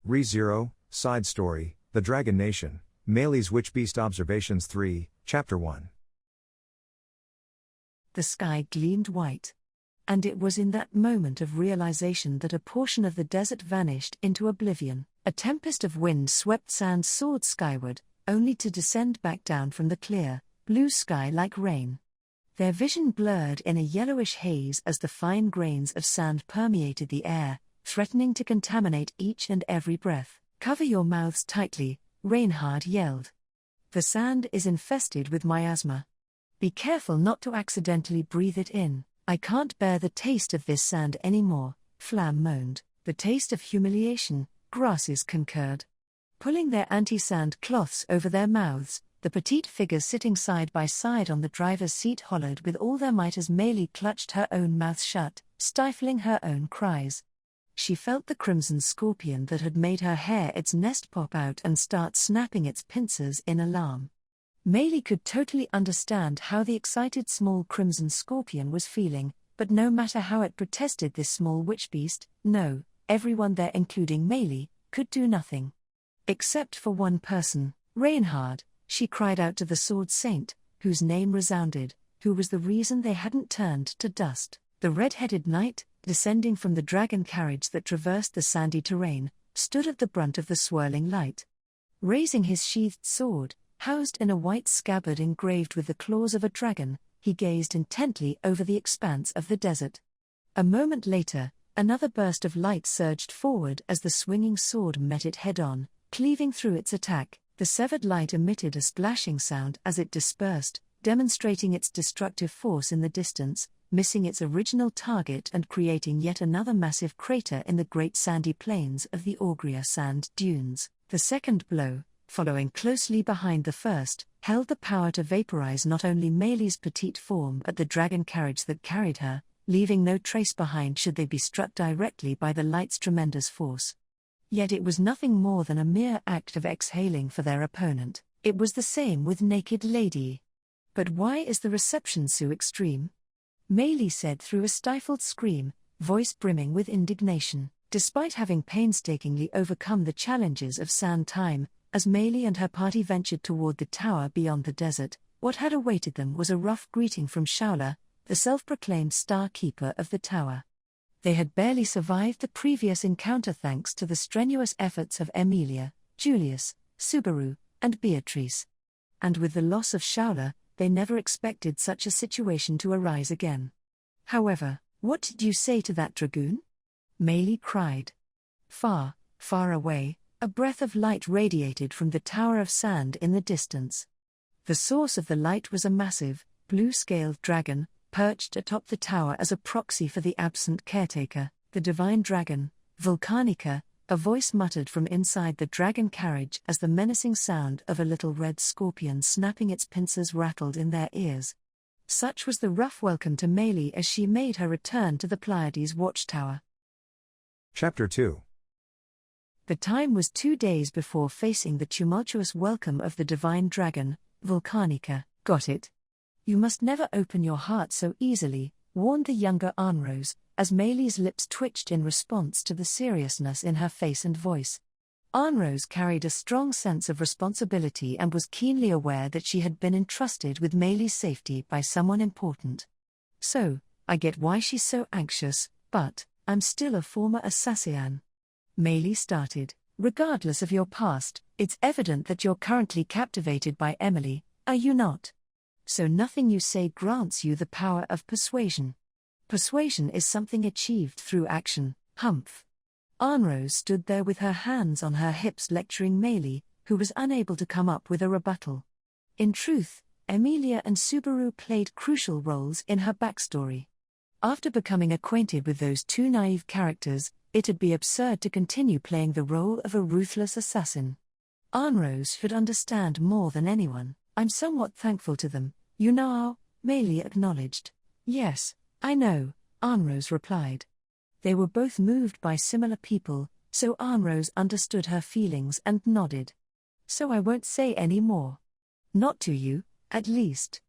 Re-Zero, Side Story, The Dragon Nation, Meili's Witchbeast Observations 3, Chapter 1. The sky gleamed white. And it was in that moment of realization that a portion of the desert vanished into oblivion. A tempest of wind swept sand soared skyward, only to descend back down from the clear, blue sky like rain. Their vision blurred in a yellowish haze as the fine grains of sand permeated the air, threatening to contaminate each and every breath. "Cover your mouths tightly," Reinhard yelled. "The sand is infested with miasma. Be careful not to accidentally breathe it in." "I can't bear the taste of this sand anymore," Flam moaned. "The taste of humiliation," grasses concurred. Pulling their anti-sand cloths over their mouths, the petite figures sitting side by side on the driver's seat hollered with all their might as Meili clutched her own mouth shut, stifling her own cries. She felt the crimson scorpion that had made her hair its nest pop out and start snapping its pincers in alarm. Meili could totally understand how the excited small crimson scorpion was feeling, but no matter how it protested, this small witchbeast, no, everyone there including Meili, could do nothing. Except for one person, Reinhard, she cried out to the Sword Saint, whose name resounded, who was the reason they hadn't turned to dust. The red-headed knight, descending from the dragon carriage that traversed the sandy terrain, stood at the brunt of the swirling light. Raising his sheathed sword, housed in a white scabbard engraved with the claws of a dragon, he gazed intently over the expanse of the desert. A moment later, another burst of light surged forward as the swinging sword met it head-on, cleaving through its attack. The severed light emitted a splashing sound as it dispersed, demonstrating its destructive force in the distance, missing its original target and creating yet another massive crater in the great sandy plains of the Augria sand dunes. The second blow, following closely behind the first, held the power to vaporize not only Meili's petite form but the dragon carriage that carried her, leaving no trace behind should they be struck directly by the light's tremendous force. Yet it was nothing more than a mere act of exhaling for their opponent. It was the same with Naked Lady. "But why is the reception so extreme?" Meili said through a stifled scream, voice brimming with indignation. Despite having painstakingly overcome the challenges of sand time, as Meili and her party ventured toward the tower beyond the desert, what had awaited them was a rough greeting from Shaula, the self-proclaimed star keeper of the tower. They had barely survived the previous encounter thanks to the strenuous efforts of Emilia, Julius, Subaru, and Beatrice. And with the loss of Shaula, they never expected such a situation to arise again. "However, what did you say to that dragoon?" Meili cried. Far, far away, a breath of light radiated from the tower of sand in the distance. The source of the light was a massive, blue-scaled dragon, perched atop the tower as a proxy for the absent caretaker, the divine dragon, Vulcanica. A voice muttered from inside the dragon carriage as the menacing sound of a little red scorpion snapping its pincers rattled in their ears. Such was the rough welcome to Meili as she made her return to the Pleiades watchtower. Chapter 2. The time was 2 days before facing the tumultuous welcome of the divine dragon, Vulcanica. "Got it? You must never open your heart so easily," warned the younger Arnrose, as Meili's lips twitched in response to the seriousness in her face and voice. Arnrose carried a strong sense of responsibility and was keenly aware that she had been entrusted with Meili's safety by someone important. "So, I get why she's so anxious, but I'm still a former assassin," Meili started. "Regardless of your past, it's evident that you're currently captivated by Emily, are you not? So nothing you say grants you the power of persuasion. Persuasion is something achieved through action, humph." Arnrose stood there with her hands on her hips lecturing Meili, who was unable to come up with a rebuttal. In truth, Emilia and Subaru played crucial roles in her backstory. After becoming acquainted with those two naive characters, it'd be absurd to continue playing the role of a ruthless assassin. Arnrose should understand more than anyone. "I'm somewhat thankful to them, you know," Meili acknowledged. "Yes, I know," Arnrose replied. They were both moved by similar people, so Arnrose understood her feelings and nodded. "So I won't say any more. Not to you, at least."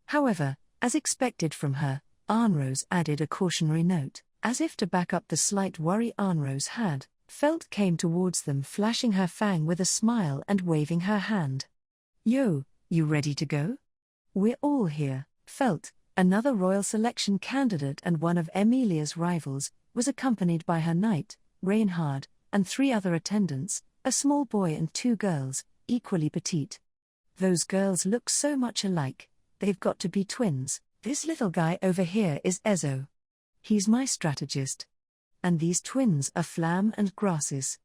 However, as expected from her, Arnrose added a cautionary note, as if to back up the slight worry Arnrose had. Felt came towards them, flashing her fang with a smile and waving her hand. Yo, you ready to go? We're all here. Felt, another royal selection candidate and one of Emilia's rivals, was accompanied by her knight, Reinhard, and 3 other attendants, a small boy and 2 girls, equally petite. Those girls look so much alike, they've got to be twins. This little guy over here is Ezo. He's my strategist. And these twins are Flam and Grasses.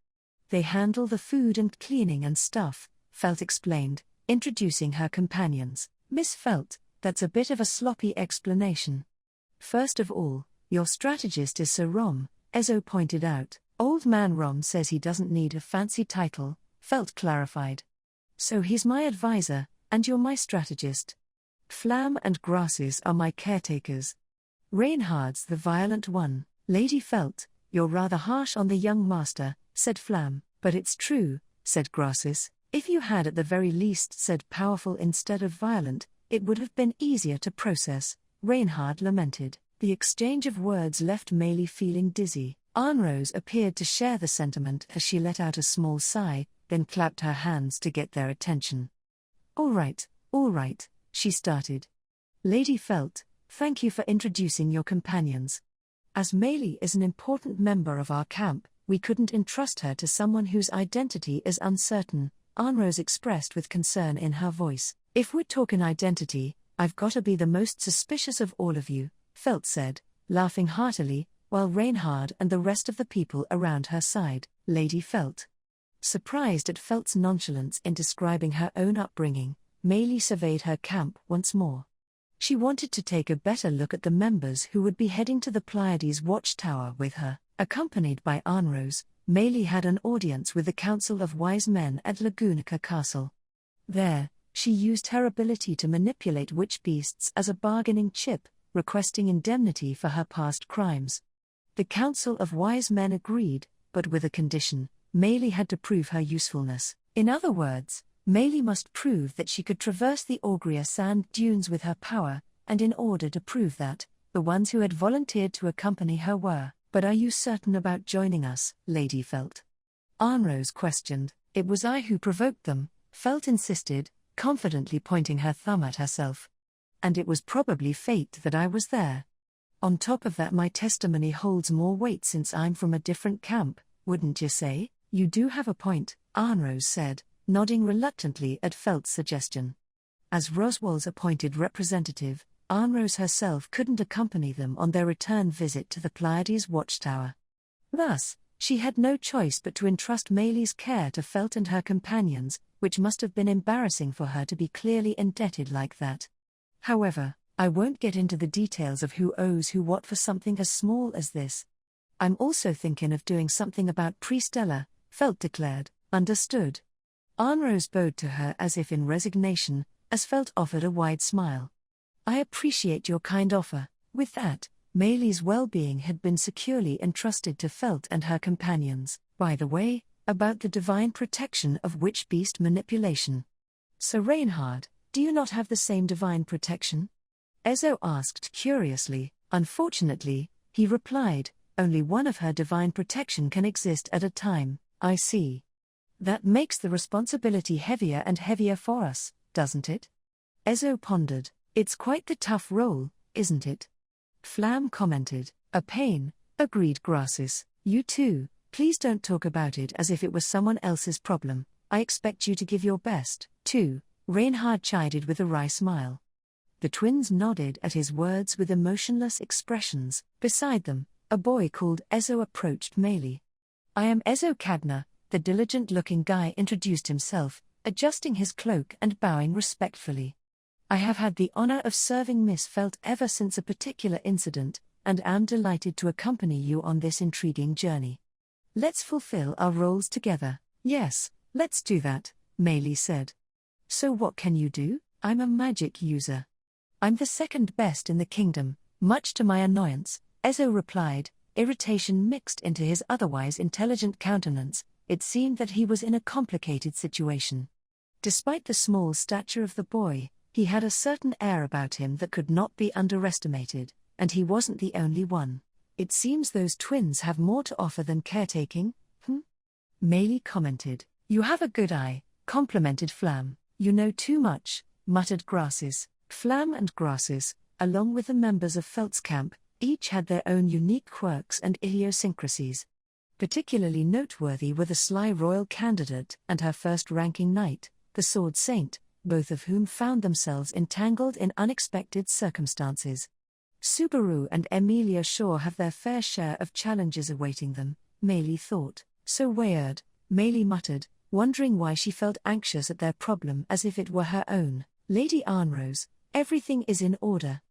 They handle the food and cleaning and stuff, Felt explained, introducing her companions. Miss Felt, that's a bit of a sloppy explanation. First of all, your strategist is Sir Rom, Ezo pointed out. Old man Rom says he doesn't need a fancy title, Felt clarified. So he's my advisor, and you're my strategist. Flam and Grasses are my caretakers. Reinhard's the violent one. Lady Felt, you're rather harsh on the young master, said Flam. But it's true, said Grasses. If you had at the very least said powerful instead of violent, it would have been easier to process, Reinhard lamented. The exchange of words left Meili feeling dizzy. Arnrose appeared to share the sentiment as she let out a small sigh, then clapped her hands to get their attention. All right, she started. Lady Felt, thank you for introducing your companions. As Meili is an important member of our camp, we couldn't entrust her to someone whose identity is uncertain, Arnrose expressed with concern in her voice. If we're talking identity, I've gotta be the most suspicious of all of you, Felt said, laughing heartily, while Reinhard and the rest of the people around her sighed. Lady Felt. Surprised at Felt's nonchalance in describing her own upbringing, Meili surveyed her camp once more. She wanted to take a better look at the members who would be heading to the Pleiades watchtower with her. Accompanied by Arnrose, Meili had an audience with the Council of Wise Men at Lagunica Castle. There, she used her ability to manipulate witchbeasts as a bargaining chip, requesting indemnity for her past crimes. The Council of Wise Men agreed, but with a condition: Meili had to prove her usefulness. In other words, Meili must prove that she could traverse the Augria sand dunes with her power, and in order to prove that, the ones who had volunteered to accompany her were. But are you certain about joining us, Lady Felt? Arnrose questioned. It was I who provoked them, Felt insisted, confidently pointing her thumb at herself. And it was probably fate that I was there. On top of that, my testimony holds more weight since I'm from a different camp, wouldn't you say? You do have a point, Arnrose said, nodding reluctantly at Felt's suggestion. As Roswell's appointed representative, Arnrose herself couldn't accompany them on their return visit to the Pleiades watchtower. Thus, she had no choice but to entrust Meili's care to Felt and her companions, which must have been embarrassing for her to be clearly indebted like that. However, I won't get into the details of who owes who what for something as small as this. I'm also thinking of doing something about Priestella, Felt declared. Understood. Arnrose bowed to her as if in resignation, as Felt offered a wide smile. I appreciate your kind offer. With that, Meili's well-being had been securely entrusted to Felt and her companions. By the way, about the divine protection of witchbeast manipulation. Sir Reinhard, do you not have the same divine protection? Ezo asked curiously. Unfortunately, he replied, only one of her divine protection can exist at a time. I see. That makes the responsibility heavier and heavier for us, doesn't it? Ezo pondered. It's quite the tough role, isn't it? Flam commented. A pain, agreed Grasses. You too, please don't talk about it as if it was someone else's problem. I expect you to give your best, too, Reinhard chided with a wry smile. The twins nodded at his words with emotionless expressions. Beside them, a boy called Ezo approached Meili. I am Ezo Cadna, the diligent-looking guy introduced himself, adjusting his cloak and bowing respectfully. I have had the honor of serving Miss Felt ever since a particular incident, and am delighted to accompany you on this intriguing journey. Let's fulfill our roles together. Yes, let's do that, Meili said. So what can you do? I'm a magic user. I'm the second best in the kingdom, much to my annoyance, Ezo replied, irritation mixed into his otherwise intelligent countenance. It seemed that he was in a complicated situation. Despite the small stature of the boy, he had a certain air about him that could not be underestimated, and he wasn't the only one. It seems those twins have more to offer than caretaking, Meili commented. You have a good eye, complimented Flam. You know too much, muttered Grasses. Flam and Grasses, along with the members of Felt's camp, each had their own unique quirks and idiosyncrasies. Particularly noteworthy were the sly royal candidate and her first-ranking knight, the Sword Saint, both of whom found themselves entangled in unexpected circumstances. Subaru and Emilia sure have their fair share of challenges awaiting them, Meili thought. So weird, Meili muttered, wondering why she felt anxious at their problem as if it were her own. Lady Arnrose, everything is in order.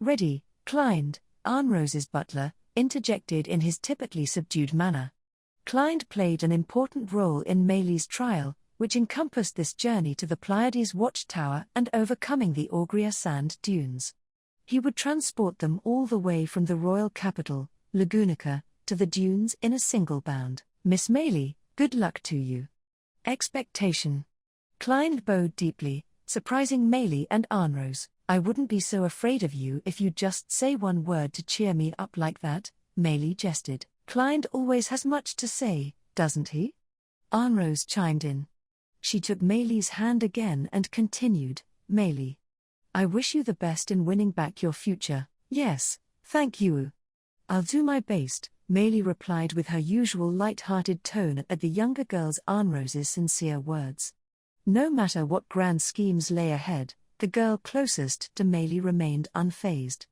Ready, Clind, Arnrose's butler, interjected in his typically subdued manner. Clind played an important role in Meili's trial, which encompassed this journey to the Pleiades watchtower and overcoming the Augria sand dunes. He would transport them all the way from the royal capital, Lagunica, to the dunes in a single bound. Miss Meili, good luck to you. Expectation. Clind bowed deeply, surprising Meili and Arnrose. I wouldn't be so afraid of you if you'd just say one word to cheer me up like that, Meili jested. Clind always has much to say, doesn't he? Arnrose chimed in. She took Meili's hand again and continued, Meili. I wish you the best in winning back your future. Yes, thank you. I'll do my best, Meili replied with her usual light-hearted tone at the younger girl's Arnrose's sincere words. No matter what grand schemes lay ahead, the girl closest to Meili remained unfazed.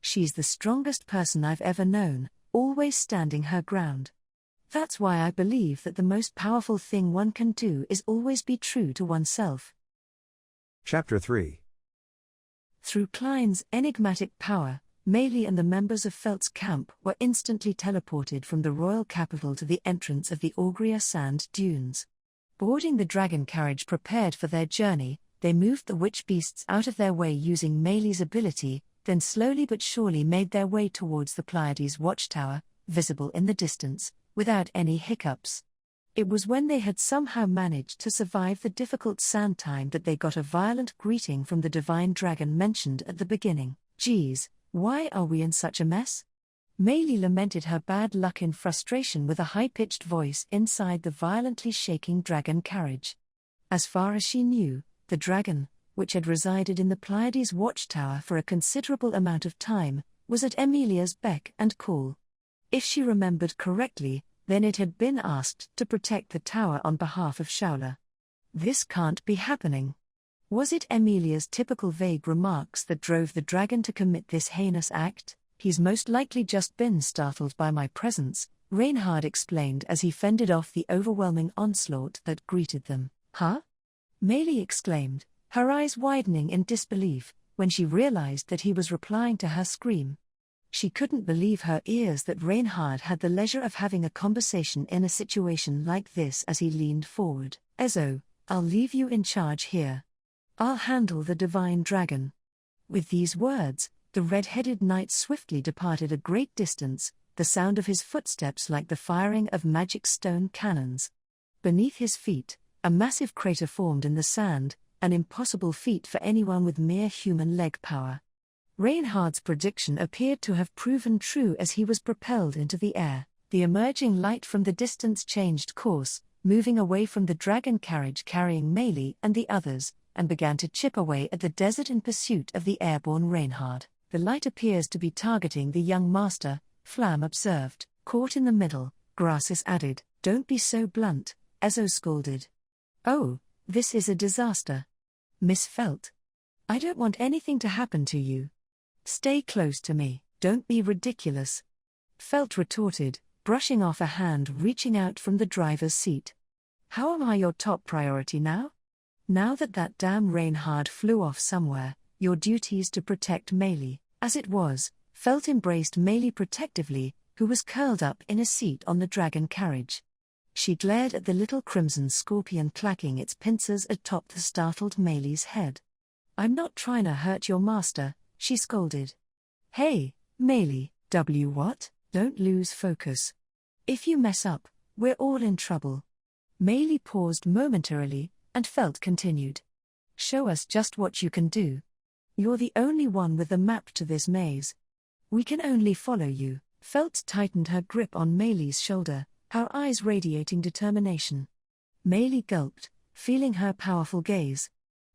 She's the strongest person I've ever known, always standing her ground. That's why I believe that the most powerful thing one can do is always be true to oneself. Chapter 3. Through Klein's enigmatic power, Meili and the members of Felt's camp were instantly teleported from the royal capital to the entrance of the Augria sand dunes. Boarding the dragon carriage prepared for their journey, they moved the Witchbeasts out of their way using Meili's ability, then slowly but surely made their way towards the Pleiades watchtower, visible in the distance, without any hiccups. It was when they had somehow managed to survive the difficult sand time that they got a violent greeting from the divine dragon mentioned at the beginning. Geez, why are we in such a mess? Meili lamented her bad luck in frustration with a high-pitched voice inside the violently shaking dragon carriage. As far as she knew, the dragon, which had resided in the Pleiades watchtower for a considerable amount of time, was at Emilia's beck and call. If she remembered correctly, then it had been asked to protect the tower on behalf of Shaula. This can't be happening. Was it Emilia's typical vague remarks that drove the dragon to commit this heinous act? He's most likely just been startled by my presence, Reinhard explained as he fended off the overwhelming onslaught that greeted them. Huh? Meili exclaimed, her eyes widening in disbelief, when she realized that he was replying to her scream. She couldn't believe her ears that Reinhard had the leisure of having a conversation in a situation like this as he leaned forward. Ezo, I'll leave you in charge here. I'll handle the divine dragon. With these words, the red-headed knight swiftly departed a great distance, the sound of his footsteps like the firing of magic stone cannons. Beneath his feet, a massive crater formed in the sand, an impossible feat for anyone with mere human leg power. Reinhard's prediction appeared to have proven true as he was propelled into the air. The emerging light from the distance changed course, moving away from the dragon carriage carrying Meili and the others, and began to chip away at the desert in pursuit of the airborne Reinhard. The light appears to be targeting the young master, Flam observed. Caught in the middle, Grasses added. Don't be so blunt, Ezo scolded. Oh, this is a disaster. Miss Felt. I don't want anything to happen to you. Stay close to me, don't be ridiculous. Felt retorted, brushing off a hand reaching out from the driver's seat. How am I your top priority now? Now that damn Reinhard flew off somewhere, your duty's to protect Meili. As it was, Felt embraced Meili protectively, who was curled up in a seat on the dragon carriage. She glared at the little crimson scorpion clacking its pincers atop the startled Meili's head. I'm not trying to hurt your master, she scolded. Hey, Meili, what? Don't lose focus. If you mess up, we're all in trouble. Meili paused momentarily, and Felt continued. Show us just what you can do. You're the only one with the map to this maze. We can only follow you. Felt tightened her grip on Meili's shoulder, her eyes radiating determination. Meili gulped, feeling her powerful gaze.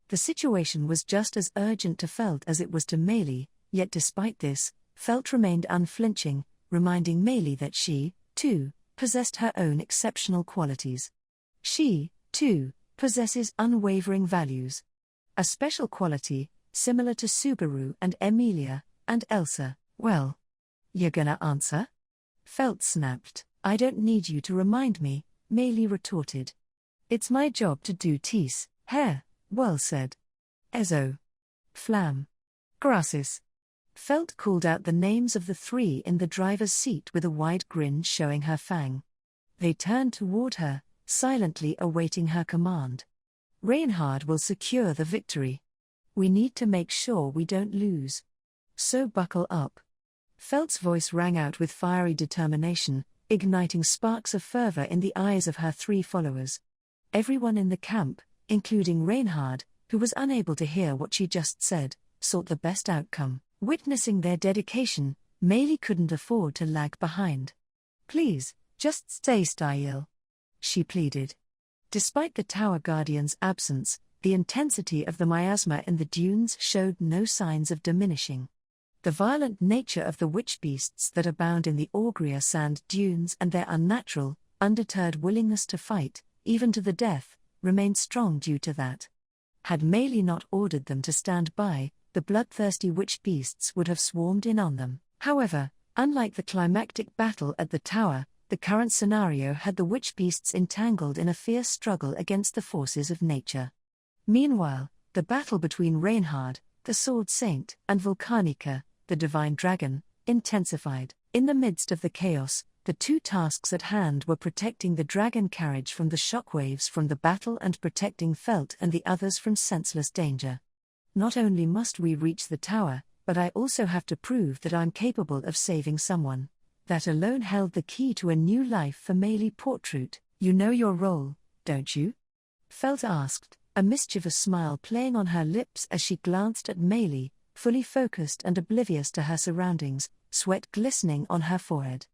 The situation was just as urgent to Felt as it was to Meili, yet despite this, Felt remained unflinching, reminding Meili that she, too, possessed her own exceptional qualities. She, too, possesses unwavering values. A special quality, similar to Subaru and Emilia, and Elsa. Well, you're gonna answer? Felt snapped. I don't need you to remind me, Meili retorted. It's my job to do tease, hair, well said. Ezo. Flam. Grassis. Felt called out the names of the three in the driver's seat with a wide grin showing her fang. They turned toward her, silently awaiting her command. Reinhard will secure the victory. We need to make sure we don't lose. So buckle up. Felt's voice rang out with fiery determination, igniting sparks of fervor in the eyes of her three followers. Everyone in the camp, including Reinhard, who was unable to hear what she just said, sought the best outcome. Witnessing their dedication, Meili couldn't afford to lag behind. Please, just stay still, she pleaded. Despite the Tower Guardian's absence, the intensity of the miasma in the dunes showed no signs of diminishing. The violent nature of the witchbeasts that abound in the Augria sand dunes and their unnatural, undeterred willingness to fight, even to the death, remained strong due to that. Had Meili not ordered them to stand by, the bloodthirsty witchbeasts would have swarmed in on them. However, unlike the climactic battle at the tower, the current scenario had the witchbeasts entangled in a fierce struggle against the forces of nature. Meanwhile, the battle between Reinhard, the Sword Saint, and Volcanica, the Divine Dragon, intensified. In the midst of the chaos, the two tasks at hand were protecting the dragon carriage from the shockwaves from the battle and protecting Felt and the others from senseless danger. Not only must we reach the tower, but I also have to prove that I'm capable of saving someone. That alone held the key to a new life for Meili Portroot. You know your role, don't you? Felt asked, a mischievous smile playing on her lips as she glanced at Meili, fully focused and oblivious to her surroundings, sweat glistening on her forehead.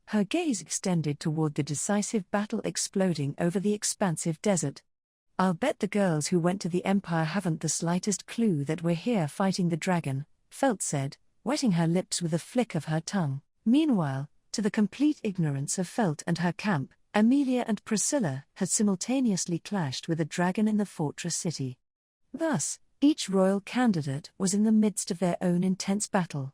Her gaze extended toward the decisive battle exploding over the expansive desert. I'll bet the girls who went to the Empire haven't the slightest clue that we're here fighting the dragon, Felt said, wetting her lips with a flick of her tongue. Meanwhile, to the complete ignorance of Felt and her camp, Emilia and Priscilla had simultaneously clashed with a dragon in the fortress city. Thus, each royal candidate was in the midst of their own intense battle.